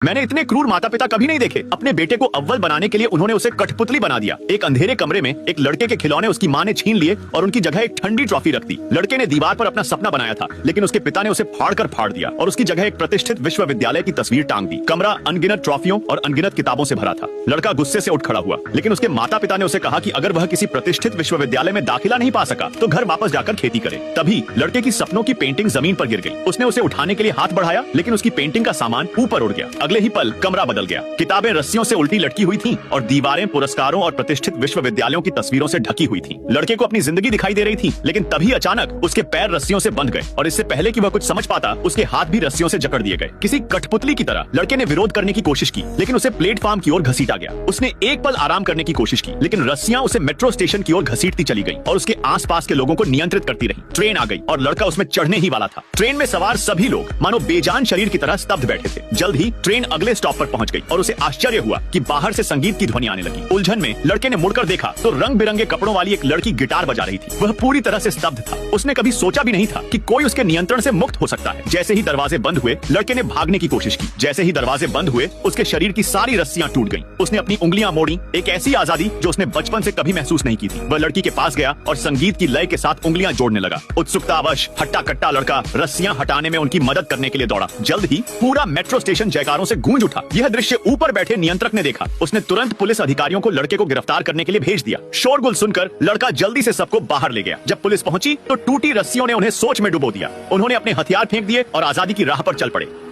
मैंने इतने क्रूर माता पिता कभी नहीं देखे। अपने बेटे को अव्वल बनाने के लिए उन्होंने उसे कठपुतली बना दिया। एक अंधेरे कमरे में एक लड़के के खिलौने उसकी माँ ने छीन लिए और उनकी जगह एक ठंडी ट्रॉफी रख दी। लड़के ने दीवार पर अपना सपना बनाया था, लेकिन उसके पिता ने उसे फाड़ दिया और उसकी जगह एक प्रतिष्ठित विश्वविद्यालय की तस्वीर टांग दी। कमरा अनगिनत ट्रॉफियों और अनगिनत किताबों से भरा था। लड़का गुस्से से उठ खड़ा हुआ, लेकिन उसके माता पिता ने उसे कहा कि अगर वह किसी प्रतिष्ठित विश्वविद्यालय में दाखिला नहीं पा सका तो घर वापस जाकर खेती करे। तभी लड़के की सपनों की पेंटिंग जमीन पर गिर गई। उसने उसे उठाने के लिए हाथ बढ़ाया, लेकिन उसकी पेंटिंग का सामान ऊपर उड़ गया। अगले ही पल कमरा बदल गया। किताबें रस्सियों से उल्टी लटकी हुई थीं और दीवारें पुरस्कारों और प्रतिष्ठित विश्वविद्यालयों की तस्वीरों से ढकी हुई थीं। लड़के को अपनी जिंदगी दिखाई दे रही थी, लेकिन तभी अचानक उसके पैर रस्सियों से बंध गए और इससे पहले कि वह कुछ समझ पाता, उसके हाथ भी रस्सियों से जकड़ दिए गए। किसी कठपुतली की तरह लड़के ने विरोध करने की कोशिश की, लेकिन उसे प्लेटफॉर्म की ओर घसीटा गया। उसने एक पल आराम करने की कोशिश की, लेकिन रस्सियां उसे मेट्रो स्टेशन की ओर घसीटती चली गई और उसके आसपास के लोगों को नियंत्रित करती रही। ट्रेन आ गई और लड़का उसमें चढ़ने ही वाला था। ट्रेन में सवार सभी लोग मानो बेजान शरीर की तरह स्तब्ध बैठे थे। जल्द ही ट्रेन अगले स्टॉप पर पहुंच गई और उसे आश्चर्य हुआ कि बाहर से संगीत की ध्वनि आने लगी। उलझन में लड़के ने मुड़कर देखा तो रंग बिरंगे कपड़ों वाली एक लड़की गिटार बजा रही थी। वह पूरी तरह से स्तब्ध था। उसने कभी सोचा भी नहीं था कि कोई उसके नियंत्रण से मुक्त हो सकता है। जैसे ही दरवाजे बंद हुए, लड़के ने भागने की कोशिश की। जैसे ही दरवाजे बंद हुए, उसके शरीर की सारी रस्सियां टूट गईं। उसने अपनी उंगलियां मोड़ी, एक ऐसी आजादी जो उसने बचपन से कभी महसूस नहीं की थी। वह लड़की के पास गया और संगीत की लय के साथ उंगलियां जोड़ने लगा। उत्सुकतावश हट्टा कट्टा लड़का रस्सियां हटाने में उनकी मदद करने के लिए दौड़ा। जल्द ही पूरा मेट्रो स्टेशन जयकारों से गूंज उठा। यह दृश्य ऊपर बैठे नियंत्रक ने देखा। उसने तुरंत पुलिस अधिकारियों को लड़के को गिरफ्तार करने के लिए भेज दिया। शोरगुल सुनकर लड़का जल्दी से सबको बाहर ले गया। जब पुलिस पहुंची तो टूटी रस्सियों ने उन्हें सोच में डुबो दिया। उन्होंने अपने हथियार फेंक दिए और आजादी की राह पर चल पड़े।